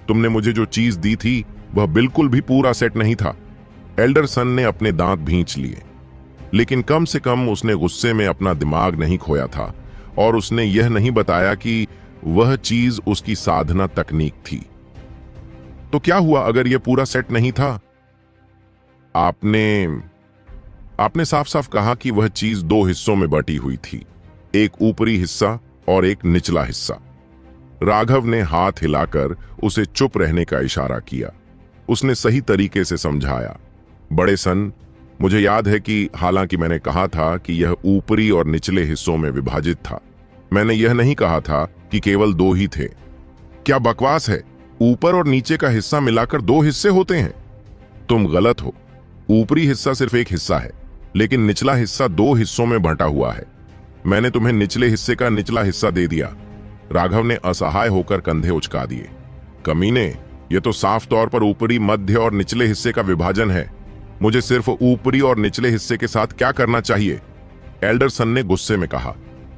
तुमने मुझे जो चीज दी थी वह बिल्कुल भी पूरा सेट नहीं था। एल्डरसन ने अपने दांत भींच लिए, लेकिन कम से कम उसने गुस्से में अपना दिमाग नहीं खोया था और उसने यह नहीं बताया कि वह चीज उसकी साधना तकनीक थी। तो क्या हुआ अगर यह पूरा सेट नहीं था? आपने साफ साफ कहा कि वह चीज 2 हिस्सों में बटी हुई थी, एक ऊपरी हिस्सा और एक निचला हिस्सा। राघव ने हाथ हिलाकर उसे चुप रहने का इशारा किया। उसने सही तरीके से समझाया। बड़े सन, मुझे याद है कि हालांकि मैंने कहा था कि यह ऊपरी और निचले हिस्सों में विभाजित था, मैंने यह नहीं कहा था कि केवल 2 ही थे। क्या बकवास है? ऊपर और नीचे का हिस्सा मिलाकर 2 हिस्से होते हैं? तुम गलत हो। ऊपरी हिस्सा सिर्फ एक हिस्सा है, लेकिन निचला हिस्सा 2 हिस्सों में बंटा हुआ है। मैंने तुम्हें निचले हिस्से का निचला हिस्सा दे दिया। राघव ने असहाय होकर कंधे उचका दिए। कमीने, यह तो साफ तौर पर ऊपरी, मध्य और निचले हिस्से का विभाजन है। मुझे सिर्फ ऊपरी और निचले हिस्से के साथ क्या करना चाहिए? एल्डरसन ने गुस्से में कहा।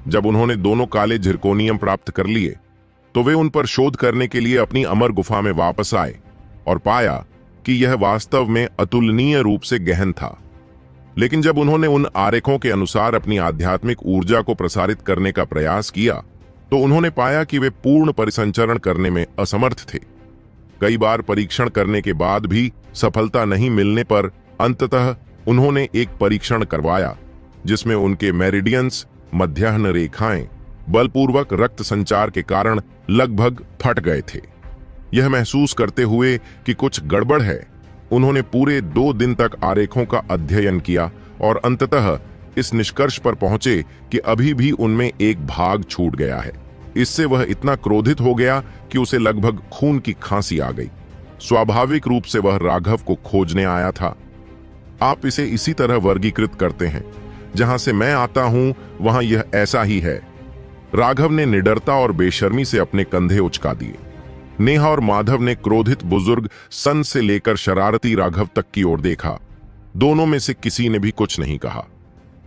जब उन्होंने दोनों काले झिरकोनियम प्राप्त कर लिए तो वे उन पर शोध करने के लिए अपनी अमर गुफा में वापस आए और पाया कि यह वास्तव में अतुलनीय रूप से गहन था। लेकिन जब उन्होंने उन आरेखों के अनुसार अपनी आध्यात्मिक ऊर्जा को प्रसारित करने का प्रयास किया तो उन्होंने पाया कि वे पूर्ण परिसंचरण करने में असमर्थ थे। कई बार परीक्षण करने के बाद भी सफलता नहीं मिलने पर अंततः उन्होंने एक परीक्षण करवाया जिसमें उनके मेरिडियंस, मध्याह्न रेखाएं, बलपूर्वक रक्त संचार के कारण लगभग फट गए थे। यह महसूस करते हुए कि कुछ गड़बड़ है, उन्होंने पूरे 2 दिन तक आरेखों का अध्ययन किया और अंततः इस निष्कर्ष पर पहुंचे कि अभी भी उनमें एक भाग छूट गया है। इससे वह इतना क्रोधित हो गया कि उसे लगभग खून की खांसी आ गई। स्वाभाविक रूप से वह राघव को खोजने आया था। आप इसे इसी तरह वर्गीकृत करते हैं। जहां से मैं आता हूं वहां यह ऐसा ही है। राघव ने निडरता और बेशर्मी से अपने कंधे उचका दिए। नेहा और माधव ने क्रोधित बुजुर्ग सन से लेकर शरारती राघव तक की ओर देखा। दोनों में से किसी ने भी कुछ नहीं कहा।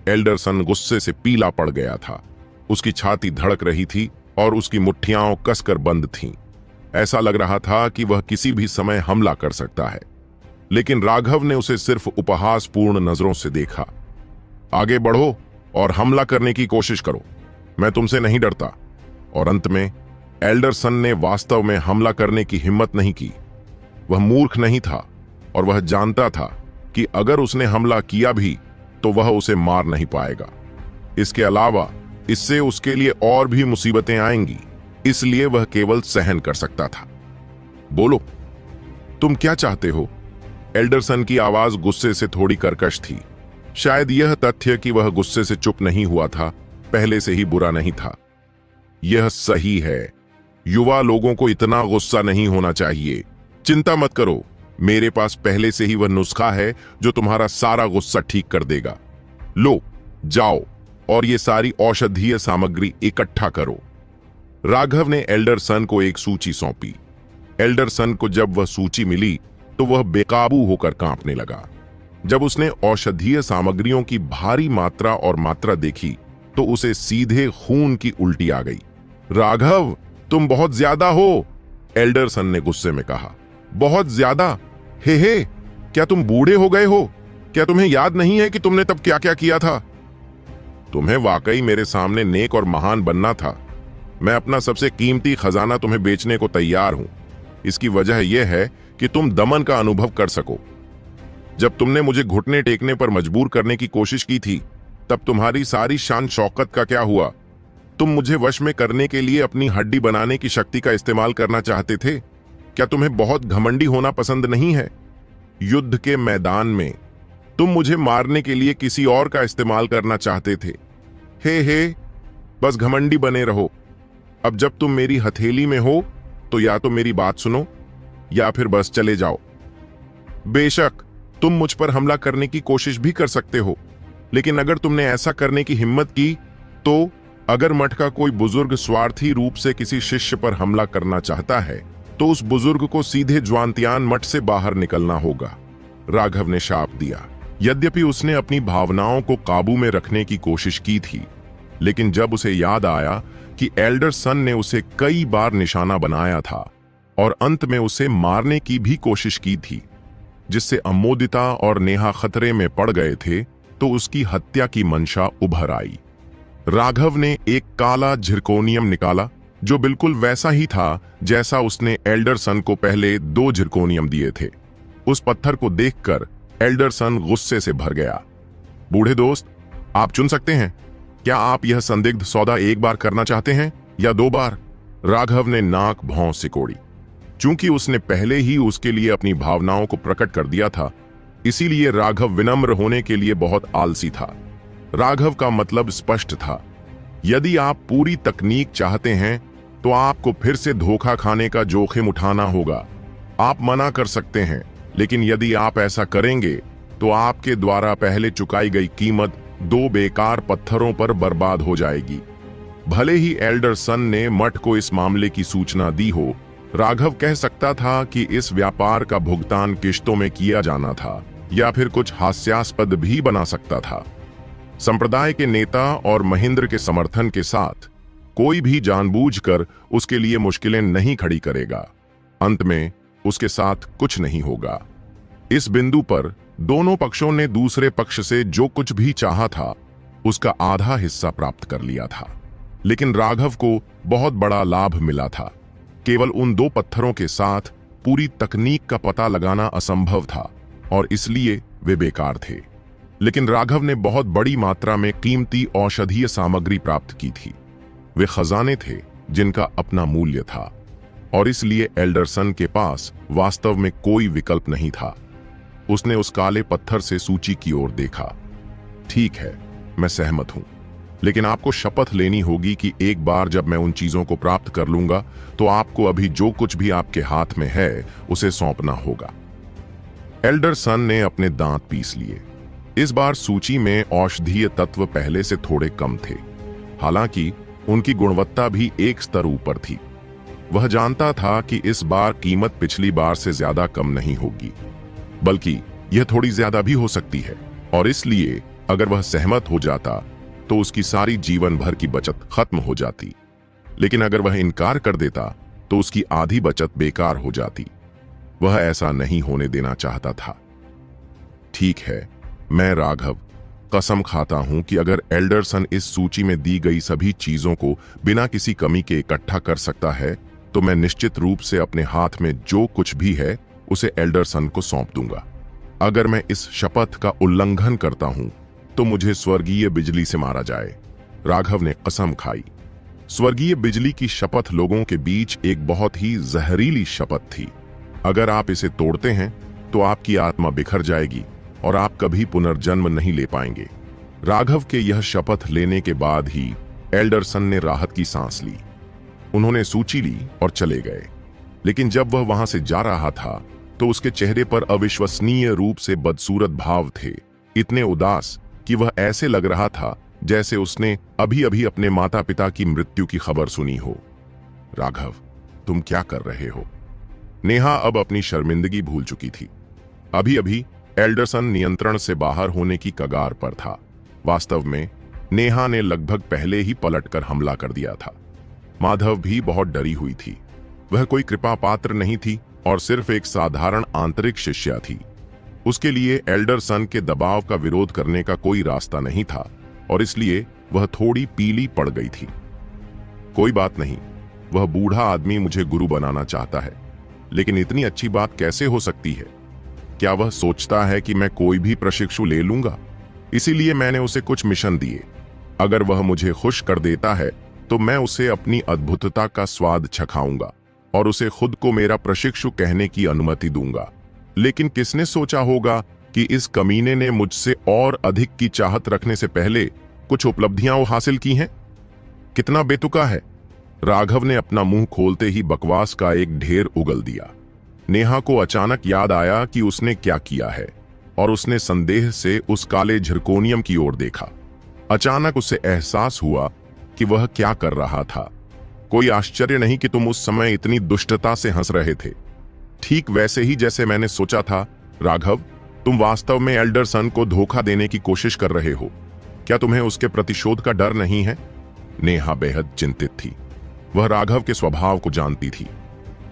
एल्डरसन गुस्से से पीला पड़ गया था। उसकी छाती धड़क रही थी और उसकी मुट्ठियां कसकर बंद थीं। ऐसा लग रहा था कि वह किसी भी समय हमला कर सकता है। लेकिन राघव ने उसे सिर्फ उपहासपूर्ण नजरों से देखा। आगे बढ़ो और हमला करने की कोशिश करो, मैं तुमसे नहीं डरता। और अंत में एल्डरसन ने वास्तव में हमला करने की हिम्मत नहीं की। वह मूर्ख नहीं था और वह जानता था कि अगर उसने हमला किया भी तो वह उसे मार नहीं पाएगा। इसके अलावा इससे उसके लिए और भी मुसीबतें आएंगी, इसलिए वह केवल सहन कर सकता था। बोलो, तुम क्या चाहते हो? एल्डरसन की आवाज गुस्से से थोड़ी कर्कश थी। शायद यह तथ्य कि वह गुस्से से चुप नहीं हुआ था पहले से ही बुरा नहीं था। यह सही है, युवा लोगों को इतना गुस्सा नहीं होना चाहिए। चिंता मत करो, मेरे पास पहले से ही वह नुस्खा है जो तुम्हारा सारा गुस्सा ठीक कर देगा। लो, जाओ और ये सारी औषधीय सामग्री इकट्ठा करो। राघव ने एल्डरसन को एक सूची सौंपी। एल्डरसन को जब वह सूची मिली तो वह बेकाबू होकर कांपने लगा। जब उसने औषधीय सामग्रियों की भारी मात्रा और मात्रा देखी तो उसे सीधे खून की उल्टी आ गई। राघव, तुम बहुत ज्यादा हो, एल्डरसन ने गुस्से में कहा। बहुत ज्यादा? हे, क्या तुम बूढ़े हो गए हो? क्या तुम्हें याद नहीं है कि तुमने तब क्या क्या किया था? तुम्हें वाकई मेरे सामने नेक और महान बनना था। मैं अपना सबसे कीमती खजाना तुम्हें बेचने को तैयार हूं। इसकी वजह यह है कि तुम दमन का अनुभव कर सको। जब तुमने मुझे घुटने टेकने पर मजबूर करने की कोशिश की थी, तब तुम्हारी सारी शान शौकत का क्या हुआ? तुम मुझे वश में करने के लिए अपनी हड्डी बनाने की शक्ति का इस्तेमाल करना चाहते थे। क्या तुम्हें बहुत घमंडी होना पसंद नहीं है? युद्ध के मैदान में तुम मुझे मारने के लिए किसी और का इस्तेमाल करना चाहते थे। हे, बस घमंडी बने रहो। अब जब तुम मेरी हथेली में हो तो या तो मेरी बात सुनो या फिर बस चले जाओ। बेशक तुम मुझ पर हमला करने की कोशिश भी कर सकते हो, लेकिन अगर तुमने ऐसा करने की हिम्मत की तो अगर मठ का कोई बुजुर्ग स्वार्थी रूप से किसी शिष्य पर हमला करना चाहता है तो उस बुजुर्ग को सीधे ज्वांतियान मठ से बाहर निकलना होगा, राघव ने शाप दिया। यद्यपि उसने अपनी भावनाओं को काबू में रखने की कोशिश की थी, लेकिन जब उसे याद आया कि एल्डरसन ने उसे कई बार निशाना बनाया था और अंत में उसे मारने की भी कोशिश की थी, जिससे अमोदिता और नेहा खतरे में पड़ गए थे, तो उसकी हत्या की मंशा उभर आई। राघव ने एक काला झिरकोनियम निकाला जो बिल्कुल वैसा ही था जैसा उसने एल्डरसन को पहले 2 झिरकोनियम दिए थे। उस पत्थर को देखकर एल्डरसन गुस्से से भर गया। बूढ़े दोस्त, आप चुन सकते हैं। क्या आप यह संदिग्ध सौदा एक बार करना चाहते हैं या 2 बार? राघव ने नाक भौं सिकोड़ी। चूंकि उसने पहले ही उसके लिए अपनी भावनाओं को प्रकट कर दिया था, इसीलिए राघव विनम्र होने के लिए बहुत आलसी था। राघव का मतलब स्पष्ट था। यदि आप पूरी तकनीक चाहते हैं तो आपको फिर से धोखा खाने का जोखिम उठाना होगा। आप मना कर सकते हैं, लेकिन यदि आप ऐसा करेंगे तो आपके द्वारा पहले चुकाई गई कीमत 2 बेकार पत्थरों पर बर्बाद हो जाएगी। भले ही एल्डरसन ने मठ को इस मामले की सूचना दी हो, राघव कह सकता था कि इस व्यापार का भुगतान किश्तों में किया जाना था या फिर कुछ हास्यास्पद भी बना सकता था। संप्रदाय के नेता और महेंद्र के समर्थन के साथ कोई भी जानबूझकर उसके लिए मुश्किलें नहीं खड़ी करेगा। अंत में उसके साथ कुछ नहीं होगा। इस बिंदु पर दोनों पक्षों ने दूसरे पक्ष से जो कुछ भी चाहा था उसका आधा हिस्सा प्राप्त कर लिया था, लेकिन राघव को बहुत बड़ा लाभ मिला था। केवल उन 2 पत्थरों के साथ पूरी तकनीक का पता लगाना असंभव था और इसलिए वे बेकार थे। लेकिन राघव ने बहुत बड़ी मात्रा में कीमती औषधीय सामग्री प्राप्त की थी। वे खजाने थे जिनका अपना मूल्य था और इसलिए एल्डरसन के पास वास्तव में कोई विकल्प नहीं था। उसने उस काले पत्थर से सूची की ओर देखा। ठीक है, मैं सहमत हूं, लेकिन आपको शपथ लेनी होगी कि एक बार जब मैं उन चीजों को प्राप्त कर लूंगा तो आपको अभी जो कुछ भी आपके हाथ में है उसे सौंपना होगा। एल्डरसन ने अपने दांत पीस लिए। इस बार सूची में औषधीय तत्व पहले से थोड़े कम थे, हालांकि उनकी गुणवत्ता भी एक स्तर ऊपर थी। वह जानता था कि इस बार कीमत पिछली बार से ज्यादा कम नहीं होगी, बल्कि यह थोड़ी ज्यादा भी हो सकती है, और इसलिए अगर वह सहमत हो जाता तो उसकी सारी जीवन भर की बचत खत्म हो जाती। लेकिन अगर वह इनकार कर देता तो उसकी आधी बचत बेकार हो जाती। वह ऐसा नहीं होने देना चाहता था। ठीक है, मैं राघव कसम खाता हूं कि अगर एल्डरसन इस सूची में दी गई सभी चीजों को बिना किसी कमी के इकट्ठा कर सकता है तो मैं निश्चित रूप से अपने हाथ में जो कुछ भी है उसे एल्डरसन को सौंप दूंगा। अगर मैं इस शपथ का उल्लंघन करता हूं तो मुझे स्वर्गीय बिजली से मारा जाए। राघव ने कसम खाई। स्वर्गीय बिजली की शपथ लोगों के बीच एक बहुत ही जहरीली शपथ थी। अगर आप इसे तोड़ते हैं तो आपकी आत्मा बिखर जाएगी और आप कभी पुनर्जन्म नहीं ले पाएंगे। राघव के यह शपथ लेने के बाद ही एल्डरसन ने राहत की सांस ली। उन्होंने सूची ली और चले गए, लेकिन जब वह वहां से जा रहा था तो उसके चेहरे पर अविश्वसनीय रूप से बदसूरत भाव थे, इतने उदास कि वह ऐसे लग रहा था जैसे उसने अभी अभी अपने माता पिता की मृत्यु की खबर सुनी हो। राघव, तुम क्या कर रहे हो? नेहा अब अपनी शर्मिंदगी भूल चुकी थी। अभी अभी एल्डरसन नियंत्रण से बाहर होने की कगार पर था। वास्तव में नेहा ने लगभग पहले ही पलटकर हमला कर दिया था। माधव भी बहुत डरी हुई थी। वह कोई कृपा पात्र नहीं थी और सिर्फ एक साधारण आंतरिक शिष्या थी। उसके लिए एल्डरसन के दबाव का विरोध करने का कोई रास्ता नहीं था और इसलिए वह थोड़ी पीली पड़ गई थी। कोई बात नहीं, वह बूढ़ा आदमी मुझे गुरु बनाना चाहता है, लेकिन इतनी अच्छी बात कैसे हो सकती है? क्या वह सोचता है कि मैं कोई भी प्रशिक्षु ले लूंगा? इसीलिए मैंने उसे कुछ मिशन दिए। अगर वह मुझे खुश कर देता है तो मैं उसे अपनी अद्भुतता का स्वाद चखाऊंगा और उसे खुद को मेरा प्रशिक्षु कहने की अनुमति दूंगा। लेकिन किसने सोचा होगा कि इस कमीने ने मुझसे और अधिक की चाहत रखने से पहले कुछ उपलब्धियां हासिल की हैं? कितना बेतुका है। राघव ने अपना मुंह खोलते ही बकवास का एक ढेर उगल दिया। नेहा को अचानक याद आया कि उसने क्या किया है और उसने संदेह से उस काले झिरकोनियम की ओर देखा। अचानक उसे एहसास हुआ कि वह क्या कर रहा था। कोई आश्चर्य नहीं कि तुम उस समय इतनी दुष्टता से हंस रहे थे। ठीक वैसे ही जैसे मैंने सोचा था। राघव, तुम वास्तव में एल्डरसन को धोखा देने की कोशिश कर रहे हो। क्या तुम्हें उसके प्रतिशोध का डर नहीं है? नेहा बेहद चिंतित थी। वह राघव के स्वभाव को जानती थी।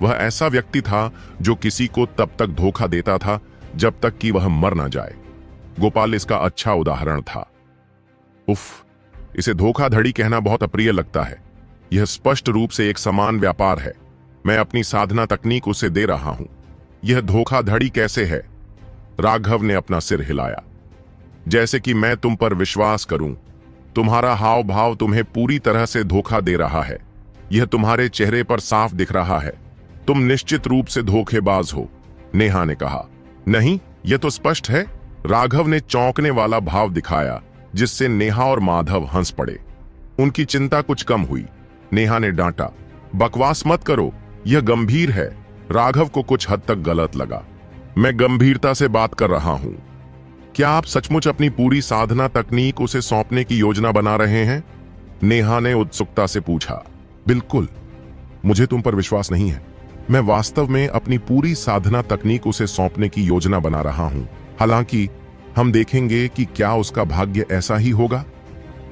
वह ऐसा व्यक्ति था जो किसी को तब तक धोखा देता था जब तक कि वह मर ना जाए। गोपाल इसका अच्छा उदाहरण था। उफ, इसे धोखाधड़ी कहना बहुत अप्रिय लगता है। यह स्पष्ट रूप से एक समान व्यापार है। मैं अपनी साधना तकनीक उसे दे रहा हूं। यह धोखाधड़ी कैसे है? राघव ने अपना सिर हिलाया। जैसे कि मैं तुम पर विश्वास करूं। तुम्हारा हाव भाव तुम्हें पूरी तरह से धोखा दे रहा है। यह तुम्हारे चेहरे पर साफ दिख रहा है। तुम निश्चित रूप से धोखेबाज हो, नेहा ने कहा। नहीं, यह तो स्पष्ट है। राघव ने चौंकने वाला भाव दिखाया, जिससे नेहा और माधव हंस पड़े। उनकी चिंता कुछ कम हुई। नेहा ने डांटा, बकवास मत करो, यह गंभीर है। राघव को कुछ हद तक गलत लगा। मैं गंभीरता से बात कर रहा हूं। क्या आप सचमुच अपनी पूरी साधना तकनीक उसे सौंपने की योजना बना रहे हैं? नेहा ने उत्सुकता से पूछा। बिल्कुल, मुझे तुम पर विश्वास नहीं है। मैं वास्तव में अपनी पूरी साधना तकनीक उसे सौंपने की योजना बना रहा हूं। हालांकि हम देखेंगे कि क्या उसका भाग्य ऐसा ही होगा।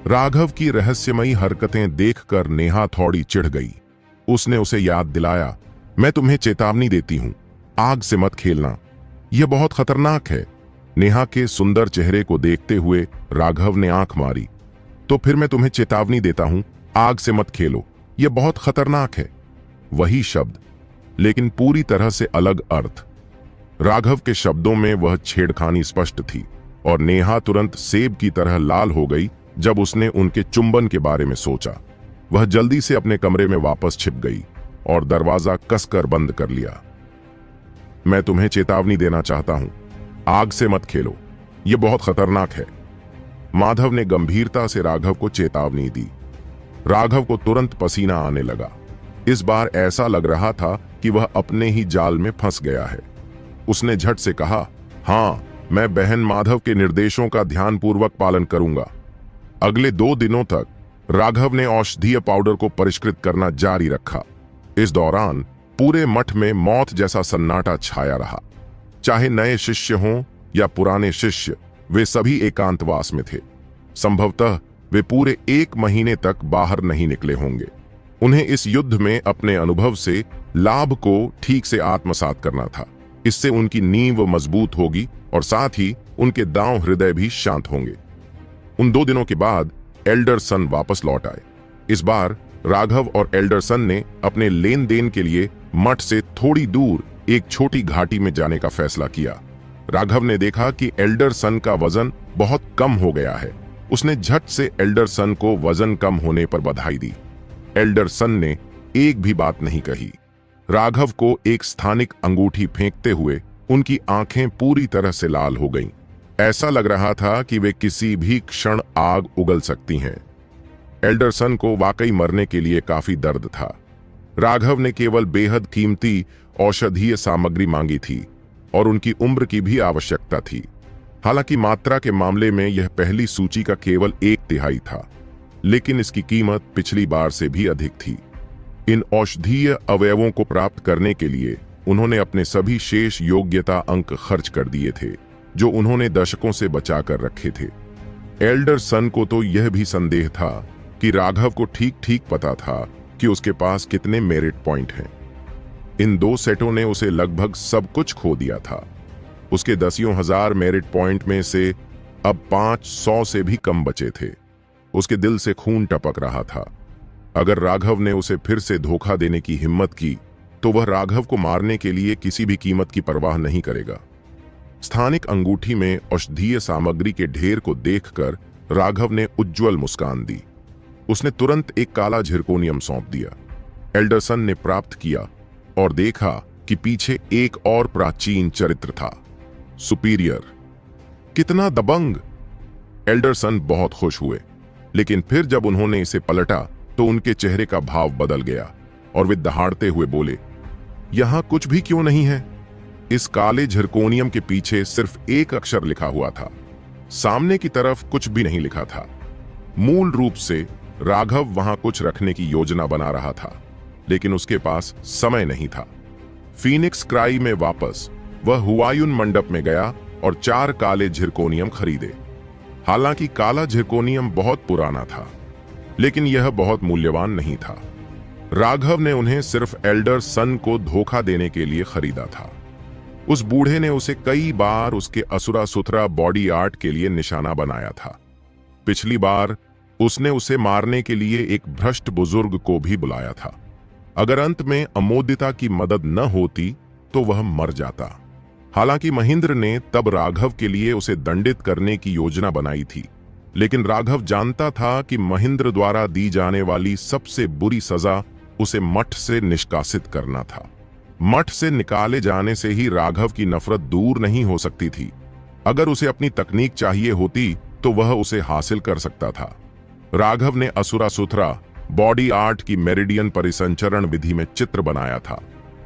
राघव की रहस्यमयी हरकतें देखकर नेहा थोड़ी चिढ़ गई। उसने उसे याद दिलाया, मैं तुम्हें चेतावनी देती हूं, आग से मत खेलना, यह बहुत खतरनाक है। नेहा के सुंदर चेहरे को देखते हुए राघव ने आंख मारी। तो फिर मैं तुम्हें चेतावनी देता हूं, आग से मत खेलो, यह बहुत खतरनाक है। वही शब्द, लेकिन पूरी तरह से अलग अर्थ। राघव के शब्दों में वह छेड़खानी स्पष्ट थी और नेहा तुरंत सेब की तरह लाल हो गई जब उसने उनके चुंबन के बारे में सोचा। वह जल्दी से अपने कमरे में वापस छिप गई और दरवाजा कसकर बंद कर लिया। मैं तुम्हें चेतावनी देना चाहता हूं, आग से मत खेलो, यह बहुत खतरनाक है। माधव ने गंभीरता से राघव को चेतावनी दी। राघव को तुरंत पसीना आने लगा। इस बार ऐसा लग रहा था कि वह अपने ही जाल में फंस गया है। उसने झट से कहा, हाँ, मैं बहन माधव के निर्देशों का ध्यानपूर्वक पालन करूंगा। अगले 2 दिनों तक राघव ने औषधीय पाउडर को परिष्कृत करना जारी रखा। इस दौरान पूरे मठ में मौत जैसा सन्नाटा छाया रहा। चाहे नए शिष्य हों या पुराने शिष्य, वे सभी एकांतवास में थे। संभवतः वे पूरे 1 महीने तक बाहर नहीं निकले होंगे। उन्हें इस युद्ध में अपने अनुभव से लाभ को ठीक से आत्मसात करना था। इससे उनकी नींव मजबूत होगी और साथ ही उनके दांव हृदय भी शांत होंगे। उन 2 दिनों के बाद एल्डरसन वापस लौट आए। इस बार राघव और एल्डरसन ने अपने लेन देन के लिए मठ से थोड़ी दूर एक छोटी घाटी में जाने का फैसला किया। राघव ने देखा कि एल्डरसन का वजन बहुत कम हो गया है। उसने झट से एल्डरसन को वजन कम होने पर बधाई दी। एल्डरसन ने एक भी बात नहीं कही। राघव को एक स्थानिक अंगूठी फेंकते हुए उनकी आंखें पूरी तरह से लाल हो गईं। ऐसा लग रहा था कि वे किसी भी क्षण आग उगल सकती हैं। एल्डरसन को वाकई मरने के लिए काफी दर्द था। राघव ने केवल बेहद कीमती औषधीय सामग्री मांगी थी और उनकी उम्र की भी आवश्यकता थी। हालांकि मात्रा के मामले में यह पहली सूची का केवल 1/3 था, लेकिन इसकी कीमत पिछली बार से भी अधिक थी। इन औषधीय अवयवों को प्राप्त करने के लिए उन्होंने अपने सभी शेष योग्यता अंक खर्च कर दिए थे। जो उन्होंने दशकों से बचा कर रखे थे। एल्डर सन को तो यह भी संदेह था कि राघव को ठीक ठीक पता था कि उसके पास कितने मेरिट पॉइंट हैं। इन 2 सेटों ने उसे लगभग सब कुछ खो दिया था। उसके दसियों हजार मेरिट पॉइंट में से अब 500 से भी कम बचे थे। उसके दिल से खून टपक रहा था। अगर राघव ने उसे फिर से धोखा देने की हिम्मत की तो वह राघव को मारने के लिए किसी भी कीमत की परवाह नहीं करेगा। स्थानिक अंगूठी में औषधीय सामग्री के ढेर को देखकर राघव ने उज्जवल मुस्कान दी। उसने तुरंत एक काला झिरकोनियम सौंप दिया। एल्डरसन ने प्राप्त किया और देखा कि पीछे एक और प्राचीन चरित्र था, सुपीरियर। कितना दबंग! एल्डरसन बहुत खुश हुए, लेकिन फिर जब उन्होंने इसे पलटा तो उनके चेहरे का भाव बदल गया और वे दहाड़ते हुए बोले, यहां कुछ भी क्यों नहीं है? इस काले झिरकोनियम के पीछे सिर्फ एक अक्षर लिखा हुआ था, सामने की तरफ कुछ भी नहीं लिखा था। मूल रूप से राघव वहां कुछ रखने की योजना बना रहा था, लेकिन उसके पास समय नहीं था। फीनिक्स क्राई में वापस वह हुआयुन मंडप में गया और 4 काले झिरकोनियम खरीदे। हालांकि काला झिरकोनियम बहुत पुराना था, लेकिन यह बहुत मूल्यवान नहीं था। राघव ने उन्हें सिर्फ एल्डर सन को धोखा देने के लिए खरीदा था। उस बूढ़े ने उसे कई बार उसके असुरा सुथरा बॉडी आर्ट के लिए निशाना बनाया था। पिछली बार उसने उसे मारने के लिए एक भ्रष्ट बुजुर्ग को भी बुलाया था। अगर अंत में अमोदिता की मदद न होती तो वह मर जाता। हालांकि महेंद्र ने तब राघव के लिए उसे दंडित करने की योजना बनाई थी, लेकिन राघव जानता था कि महेंद्र द्वारा दी जाने वाली सबसे बुरी सजा उसे मठ से निष्कासित करना था। मठ से निकाले जाने से ही राघव की नफरत दूर नहीं हो सकती थी। अगर उसे अपनी तकनीक चाहिए होती तो वह उसे हासिल कर सकता था। राघव ने असुरा सुथरा बॉडी आर्ट की मेरिडियन परिसंचरण विधि में चित्र बनाया था।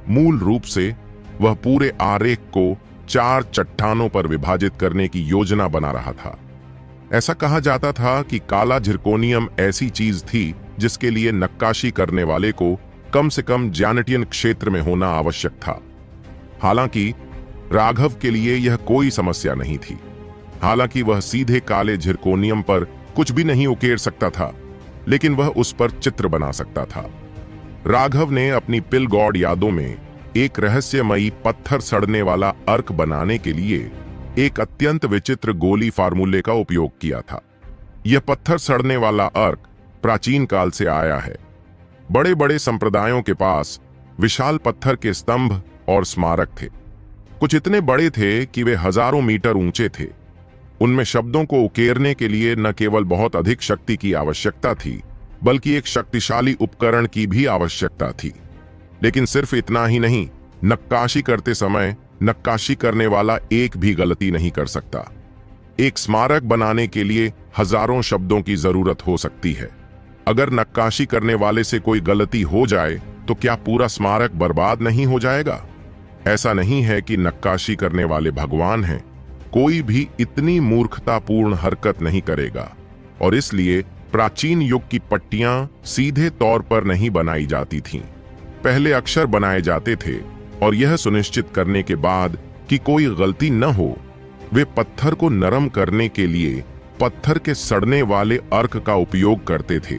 मूल रूप से वह पूरे आरेख को 4 चट्टानों पर विभाजित करने की योजना बना रहा था। ऐसा कहा जाता था कि काला झिरकोनियम ऐसी चीज थी जिसके लिए नक्काशी करने वाले को कम से कम ज्यानिटियन क्षेत्र में होना आवश्यक था। हालांकि राघव के लिए यह कोई समस्या नहीं थी। हालांकि वह सीधे काले झिरकोनियम पर कुछ भी नहीं उकेर सकता था, लेकिन वह उस पर चित्र बना सकता था। राघव ने अपनी पिल गॉड यादों में एक रहस्यमयी पत्थर सड़ने वाला अर्क बनाने के लिए एक अत्यंत विचित्र गोली फार्मूले का उपयोग किया था। यह पत्थर सड़ने वाला अर्क प्राचीन काल से आया है। बड़े बड़े संप्रदायों के पास विशाल पत्थर के स्तंभ और स्मारक थे। कुछ इतने बड़े थे कि वे हजारों मीटर ऊंचे थे। उनमें शब्दों को उकेरने के लिए न केवल बहुत अधिक शक्ति की आवश्यकता थी, बल्कि एक शक्तिशाली उपकरण की भी आवश्यकता थी। लेकिन सिर्फ इतना ही नहीं, नक्काशी करते समय नक्काशी करने वाला एक भी गलती नहीं कर सकता। एक स्मारक बनाने के लिए हजारों शब्दों की जरूरत हो सकती है। अगर नक्काशी करने वाले से कोई गलती हो जाए तो क्या पूरा स्मारक बर्बाद नहीं हो जाएगा? ऐसा नहीं है कि नक्काशी करने वाले भगवान हैं। कोई भी इतनी मूर्खतापूर्ण हरकत नहीं करेगा, और इसलिए प्राचीन युग की पट्टियां सीधे तौर पर नहीं बनाई जाती थीं। पहले अक्षर बनाए जाते थे और यह सुनिश्चित करने के बाद कि कोई गलती न हो, वे पत्थर को नरम करने के लिए पत्थर के सड़ने वाले अर्क का उपयोग करते थे।